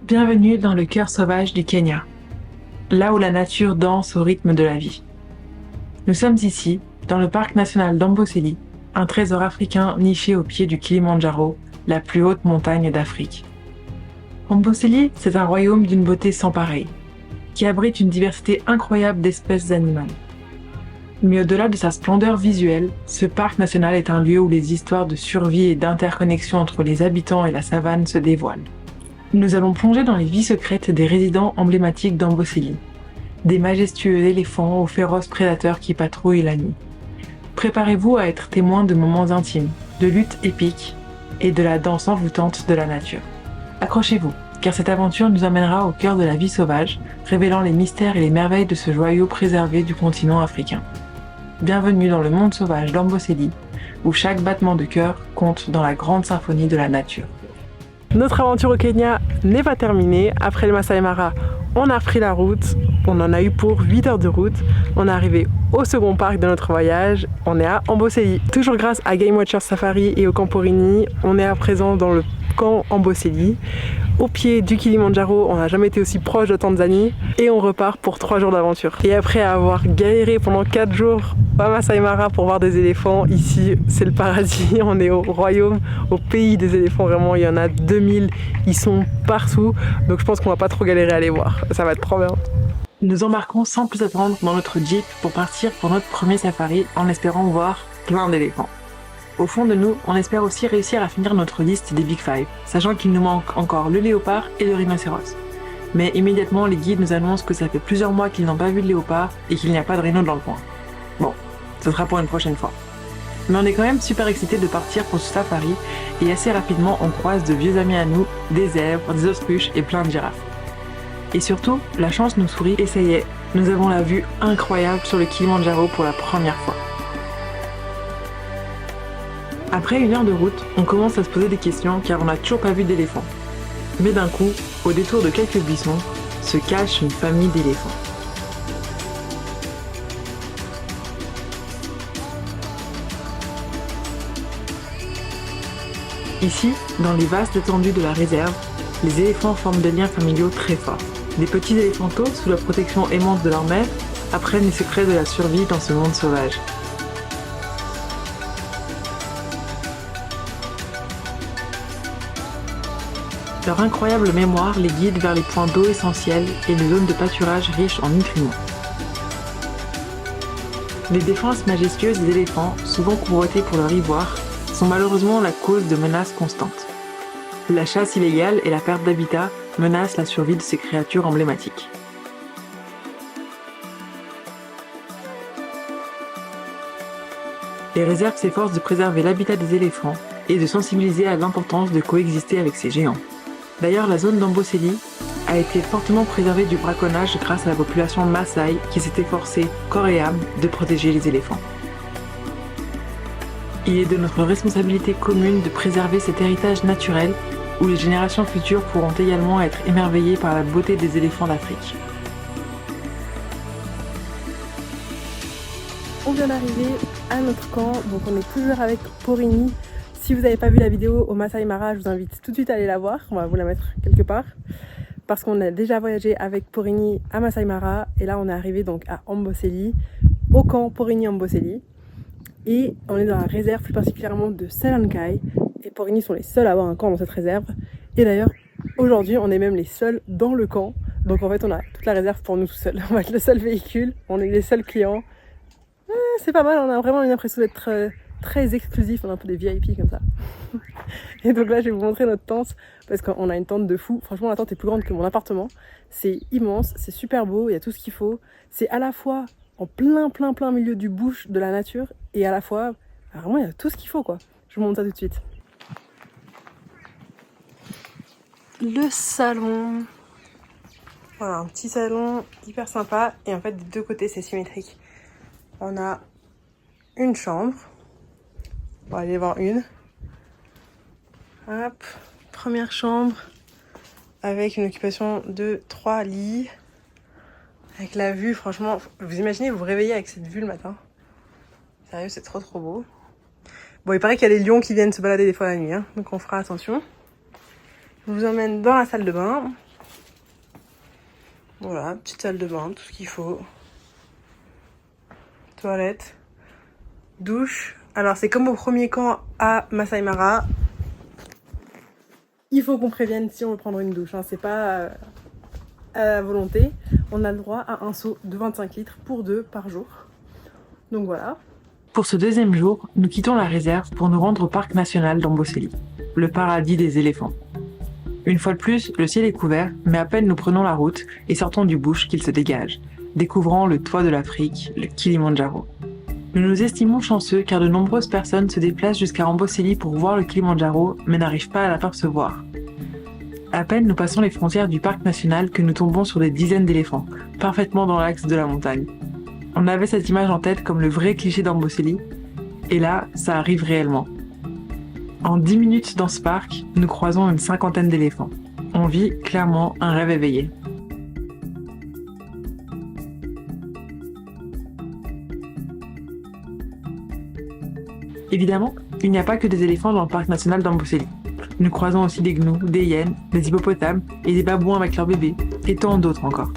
Bienvenue dans le cœur sauvage du Kenya, là où la nature danse au rythme de la vie. Nous sommes ici, dans le parc national d'Amboseli, un trésor africain niché au pied du Kilimandjaro, la plus haute montagne d'Afrique. Amboseli, c'est un royaume d'une beauté sans pareille, qui abrite une diversité incroyable d'espèces animales. Mais au-delà de sa splendeur visuelle, ce parc national est un lieu où les histoires de survie et d'interconnexion entre les habitants et la savane se dévoilent. Nous allons plonger dans les vies secrètes des résidents emblématiques d'Amboseli, des majestueux éléphants aux féroces prédateurs qui patrouillent la nuit. Préparez-vous à être témoin de moments intimes, de luttes épiques et de la danse envoûtante de la nature. Accrochez-vous, car cette aventure nous emmènera au cœur de la vie sauvage, révélant les mystères et les merveilles de ce joyau préservé du continent africain. Bienvenue dans le monde sauvage d'Amboseli, où chaque battement de cœur compte dans la grande symphonie de la nature. Notre aventure au Kenya n'est pas terminée. Après le Masai Mara, on a repris la route. On en a eu pour 8 heures de route. On est arrivé au second parc de notre voyage. On est à Amboseli. Toujours grâce à Game Watcher Safari et au camp Porini, on est à présent dans le camp Amboseli. Au pied du Kilimandjaro, on n'a jamais été aussi proche de Tanzanie. Et on repart pour 3 jours d'aventure. Et après avoir galéré pendant 4 jours à Masai Mara pour voir des éléphants, ici c'est le paradis. On est au royaume, au pays des éléphants. Vraiment, il y en a 2000. Ils sont partout. Donc je pense qu'on va pas trop galérer à les voir. Ça va être trop bien. Nous embarquons sans plus attendre dans notre Jeep pour partir pour notre premier safari en espérant voir plein d'éléphants. Au fond de nous, on espère aussi réussir à finir notre liste des Big Five, sachant qu'il nous manque encore le léopard et le rhinocéros. Mais immédiatement, les guides nous annoncent que ça fait plusieurs mois qu'ils n'ont pas vu de léopard et qu'il n'y a pas de rhino dans le coin. Bon, ce sera pour une prochaine fois. Mais on est quand même super excités de partir pour ce safari et assez rapidement on croise de vieux amis à nous, des zèbres, des autruches et plein de girafes. Et surtout, la chance nous sourit et ça y est, nous avons la vue incroyable sur le Kilimandjaro pour la première fois. Après 1 heure de route, on commence à se poser des questions car on n'a toujours pas vu d'éléphants. Mais d'un coup, au détour de quelques buissons, se cache une famille d'éléphants. Ici, dans les vastes étendues de la réserve, les éléphants forment des liens familiaux très forts. Des petits éléphantos, sous la protection aimante de leur mère, apprennent les secrets de la survie dans ce monde sauvage. Leur incroyable mémoire les guide vers les points d'eau essentiels et les zones de pâturage riches en nutriments. Les défenses majestueuses des éléphants, souvent convoités pour leur ivoire, sont malheureusement la cause de menaces constantes. La chasse illégale et la perte d'habitat menacent la survie de ces créatures emblématiques. Les réserves s'efforcent de préserver l'habitat des éléphants et de sensibiliser à l'importance de coexister avec ces géants. D'ailleurs, la zone d'Amboseli a été fortement préservée du braconnage grâce à la population Maasai qui s'est efforcée, corps et âme, de protéger les éléphants. Il est de notre responsabilité commune de préserver cet héritage naturel où les générations futures pourront également être émerveillées par la beauté des éléphants d'Afrique. On vient d'arriver à notre camp, donc on est toujours avec Porini. Si vous n'avez pas vu la vidéo au Masai Mara, je vous invite tout de suite à aller la voir. On va vous la mettre quelque part. Parce qu'on a déjà voyagé avec Porini à Masai Mara. Et là, on est arrivé donc à Amboseli, au camp Porini Amboseli. Et on est dans la réserve, plus particulièrement de Selankai. Et Porini sont les seuls à avoir un camp dans cette réserve. Et d'ailleurs, aujourd'hui, on est même les seuls dans le camp. Donc en fait, on a toute la réserve pour nous tout seuls. On va être le seul véhicule, on est les seuls clients. C'est pas mal, on a vraiment une impression d'être très exclusif, on a un peu des VIP comme ça. Et donc là je vais vous montrer notre tente parce qu'on a une tente de fou. Franchement la tente est plus grande que mon appartement. C'est immense, c'est super beau, il y a tout ce qu'il faut. C'est à la fois en plein milieu du bush de la nature et à la fois, vraiment il y a tout ce qu'il faut quoi. Je vous montre ça tout de suite. Le salon. Voilà, un petit salon hyper sympa et en fait des deux côtés c'est symétrique. On a une chambre. On va aller voir une. Hop, première chambre avec une occupation de 3 lits. Avec la vue, franchement, vous imaginez vous réveillez avec cette vue le matin. Sérieux, c'est trop beau. Bon, il paraît qu'il y a des lions qui viennent se balader des fois la nuit, hein, donc on fera attention. Je vous emmène dans la salle de bain. Voilà, petite salle de bain, tout ce qu'il faut. Toilette, douche. Alors c'est comme au premier camp à Masai Mara. Il faut qu'on prévienne si on veut prendre une douche, hein. C'est pas à la volonté. On a le droit à un seau de 25 litres pour 2 par jour. Donc voilà. Pour ce deuxième jour, nous quittons la réserve pour nous rendre au parc national d'Amboseli, le paradis des éléphants. Une fois de plus, le ciel est couvert, mais à peine nous prenons la route et sortons du bush qu'il se dégage, découvrant le toit de l'Afrique, le Kilimandjaro. Nous nous estimons chanceux car de nombreuses personnes se déplacent jusqu'à Amboseli pour voir le Kilimandjaro, mais n'arrivent pas à l'apercevoir. À peine nous passons les frontières du parc national que nous tombons sur des dizaines d'éléphants, parfaitement dans l'axe de la montagne. On avait cette image en tête comme le vrai cliché d'Amboseli, et là, ça arrive réellement. En 10 minutes dans ce parc, nous croisons une cinquantaine d'éléphants. On vit clairement un rêve éveillé. Évidemment, il n'y a pas que des éléphants dans le parc national d'Amboseli. Nous croisons aussi des gnous, des hyènes, des hippopotames et des babouins avec leurs bébés, et tant d'autres encore.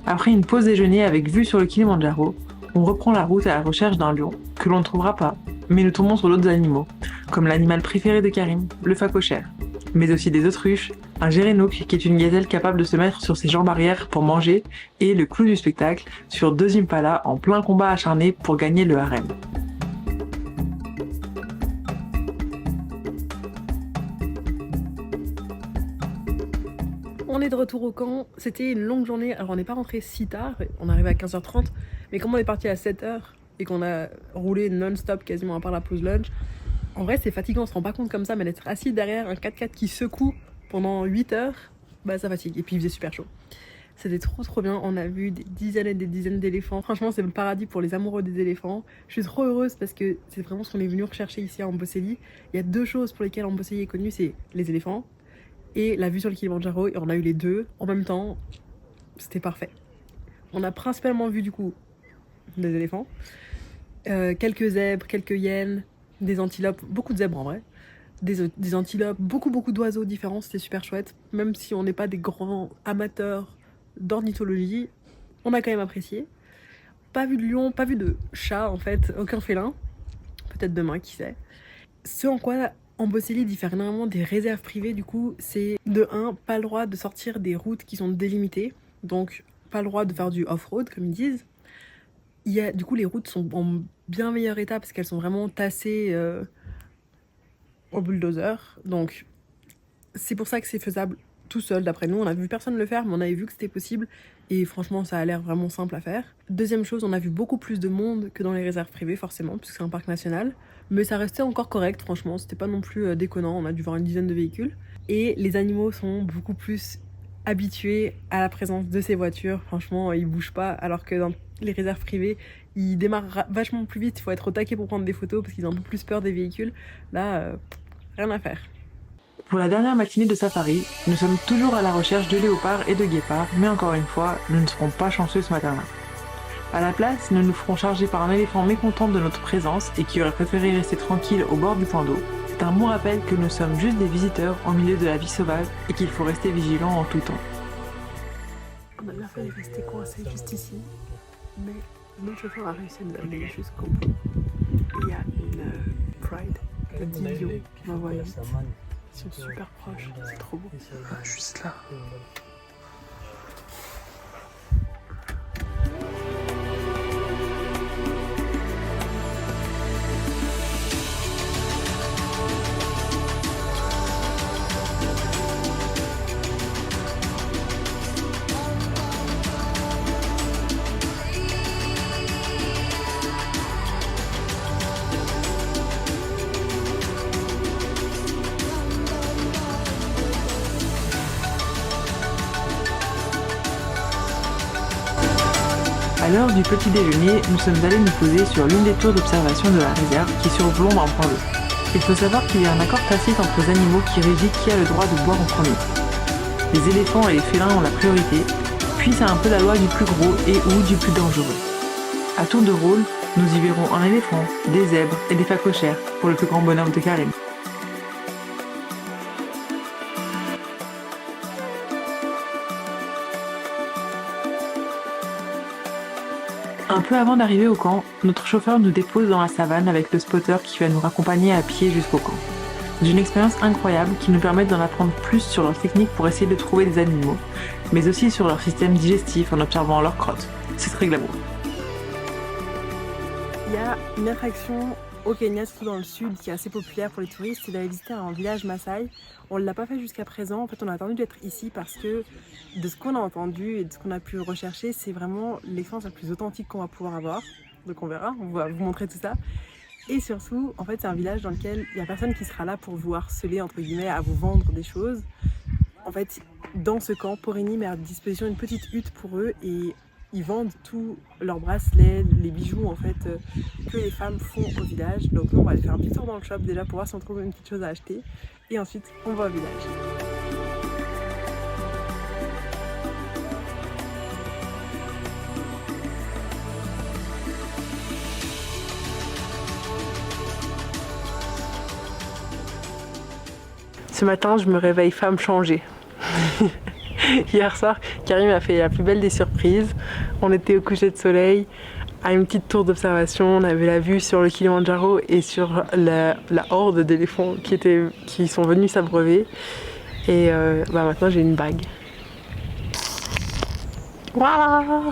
Après une pause déjeuner avec vue sur le Kilimandjaro, on reprend la route à la recherche d'un lion, que l'on ne trouvera pas, mais nous tombons sur d'autres animaux, comme l'animal préféré de Karim, le phacochère, mais aussi des autruches, un gerenuk qui est une gazelle capable de se mettre sur ses jambes arrière pour manger, et le clou du spectacle, sur 2 impalas en plein combat acharné pour gagner le harem. On est de retour au camp, c'était une longue journée, alors on n'est pas rentré si tard, on est arrivé à 15h30, mais comme on est parti à 7h et qu'on a roulé non-stop quasiment à part la pause lunch, en vrai c'est fatigant, on se rend pas compte comme ça, mais d'être assis derrière un 4x4 qui secoue pendant 8 heures, bah ça fatigue, et puis il faisait super chaud. C'était trop bien, on a vu des dizaines et des dizaines d'éléphants, franchement c'est le paradis pour les amoureux des éléphants. Je suis trop heureuse parce que c'est vraiment ce qu'on est venu rechercher ici à Amboseli. Il y a 2 choses pour lesquelles Amboseli est connu, c'est les éléphants et la vue sur le Kilimandjaro, et on a eu les 2 en même temps, c'était parfait. On a principalement vu du coup des éléphants, quelques zèbres, quelques hyènes, des antilopes, beaucoup de zèbres en vrai, des antilopes, beaucoup d'oiseaux différents, c'était super chouette. Même si on n'est pas des grands amateurs d'ornithologie, on a quand même apprécié. Pas vu de lion, pas vu de chat en fait, aucun félin, peut-être demain, qui sait. Ce en quoi Amboseli diffère énormément des réserves privées, du coup, c'est de 1, pas le droit de sortir des routes qui sont délimitées, donc pas le droit de faire du off-road comme ils disent. Du coup, les routes sont en bien meilleur état parce qu'elles sont vraiment tassées au bulldozer, donc c'est pour ça que c'est faisable tout seul. D'après nous, on a vu personne le faire, mais on avait vu que c'était possible, et franchement ça a l'air vraiment simple à faire. Deuxième chose, on a vu beaucoup plus de monde que dans les réserves privées forcément, puisque c'est un parc national, mais ça restait encore correct, franchement, c'était pas non plus déconnant, on a dû voir une dizaine de véhicules, et les animaux sont beaucoup plus habitués à la présence de ces voitures, franchement ils bougent pas, alors que dans les réserves privées, ils démarrent vachement plus vite, il faut être au taquet pour prendre des photos parce qu'ils ont un peu plus peur des véhicules. Là, rien à faire. Pour la dernière matinée de safari, nous sommes toujours à la recherche de léopards et de guépards, mais encore une fois, nous ne serons pas chanceux ce matin-là. À la place, nous nous ferons charger par un éléphant mécontent de notre présence et qui aurait préféré rester tranquille au bord du point d'eau. C'est un bon rappel que nous sommes juste des visiteurs au milieu de la vie sauvage et qu'il faut rester vigilant en tout temps. On a bien failli rester coincé juste ici, mais notre chauffeur a réussi à nous amener jusqu'au bout. Il y a une Pride, le Divio, qui m'envoie vite. Ils sont super proches, c'est trop beau. Juste là. À l'heure du petit déjeuner, nous sommes allés nous poser sur l'une des tours d'observation de la réserve qui surplombe un point d'eau. Il faut savoir qu'il y a un accord tacite entre les animaux qui régit qui a le droit de boire en premier. Les éléphants et les félins ont la priorité, puis c'est un peu la loi du plus gros et ou du plus dangereux. À tour de rôle, nous y verrons un éléphant, des zèbres et des phacochères pour le plus grand bonheur de Karim. Un peu avant d'arriver au camp, notre chauffeur nous dépose dans la savane avec le spotter qui va nous raccompagner à pied jusqu'au camp. C'est une expérience incroyable qui nous permet d'en apprendre plus sur leurs techniques pour essayer de trouver des animaux, mais aussi sur leur système digestif en observant leurs crottes. C'est très glamour. Il y a une attraction au Kenya, surtout dans le sud, qui est assez populaire pour les touristes, c'est d'aller visiter un village Maasai. On ne l'a pas fait jusqu'à présent, en fait on a attendu d'être ici parce que de ce qu'on a entendu et de ce qu'on a pu rechercher, c'est vraiment l'expérience la plus authentique qu'on va pouvoir avoir. Donc on verra, on va vous montrer tout ça. Et surtout, en fait c'est un village dans lequel il n'y a personne qui sera là pour vous harceler, entre guillemets, à vous vendre des choses. En fait, dans ce camp, Porini met à disposition une petite hutte pour eux et ils vendent tous leurs bracelets, les bijoux en fait que les femmes font au village. Donc nous on va aller faire un petit tour dans le shop déjà pour voir si on trouve une petite chose à acheter. Et ensuite on va au village. Ce matin je me réveille femme changée. Hier soir, Karim a fait la plus belle des surprises. On était au coucher de soleil, à une petite tour d'observation. On avait la vue sur le Kilimandjaro et sur la horde d'éléphants qui sont venus s'abreuver. Et maintenant j'ai une bague. Voilà!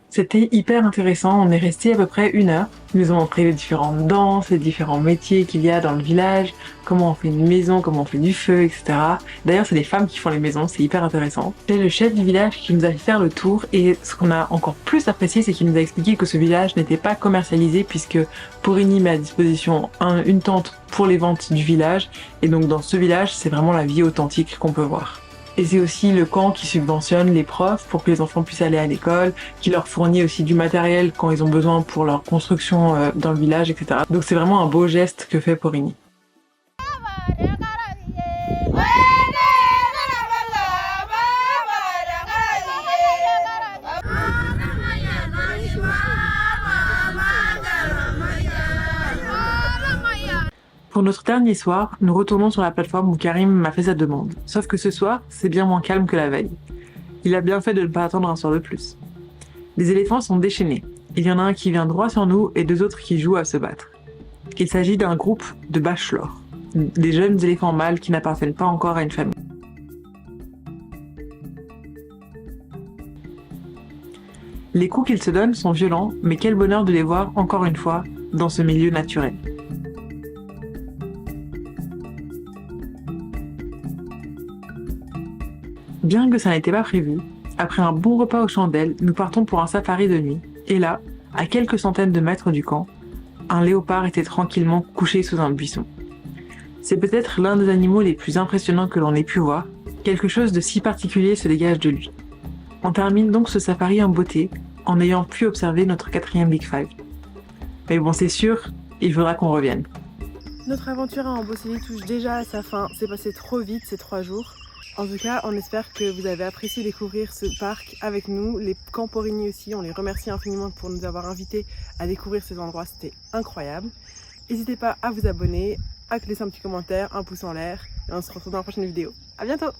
C'était hyper intéressant, on est resté à peu près 1 heure. Ils nous ont montré les différentes danses, les différents métiers qu'il y a dans le village, comment on fait une maison, comment on fait du feu, etc. D'ailleurs, c'est les femmes qui font les maisons, c'est hyper intéressant. C'est le chef du village qui nous a fait faire le tour et ce qu'on a encore plus apprécié, c'est qu'il nous a expliqué que ce village n'était pas commercialisé puisque Porini met à disposition une tente pour les ventes du village et donc dans ce village, c'est vraiment la vie authentique qu'on peut voir. Et c'est aussi le camp qui subventionne les profs pour que les enfants puissent aller à l'école, qui leur fournit aussi du matériel quand ils ont besoin pour leur construction dans le village, etc. Donc c'est vraiment un beau geste que fait Porini. Pour notre dernier soir, nous retournons sur la plateforme où Karim m'a fait sa demande. Sauf que ce soir, c'est bien moins calme que la veille. Il a bien fait de ne pas attendre un soir de plus. Les éléphants sont déchaînés. Il y en a un qui vient droit sur nous et 2 autres qui jouent à se battre. Il s'agit d'un groupe de bachelors, des jeunes éléphants mâles qui n'appartiennent pas encore à une famille. Les coups qu'ils se donnent sont violents, mais quel bonheur de les voir encore une fois dans ce milieu naturel. Bien que ça n'était pas prévu, après un bon repas aux chandelles, nous partons pour un safari de nuit. Et là, à quelques centaines de mètres du camp, un léopard était tranquillement couché sous un buisson. C'est peut-être l'un des animaux les plus impressionnants que l'on ait pu voir. Quelque chose de si particulier se dégage de lui. On termine donc ce safari en beauté, en ayant pu observer notre 4e Big Five. Mais bon, c'est sûr, il faudra qu'on revienne. Notre aventure à Amboseli touche déjà à sa fin. C'est passé trop vite ces 3 jours. En tout cas, on espère que vous avez apprécié découvrir ce parc avec nous, les camps Porini aussi. On les remercie infiniment pour nous avoir invités à découvrir ces endroits, c'était incroyable. N'hésitez pas à vous abonner, à laisser un petit commentaire, un pouce en l'air, et on se retrouve dans la prochaine vidéo. À bientôt!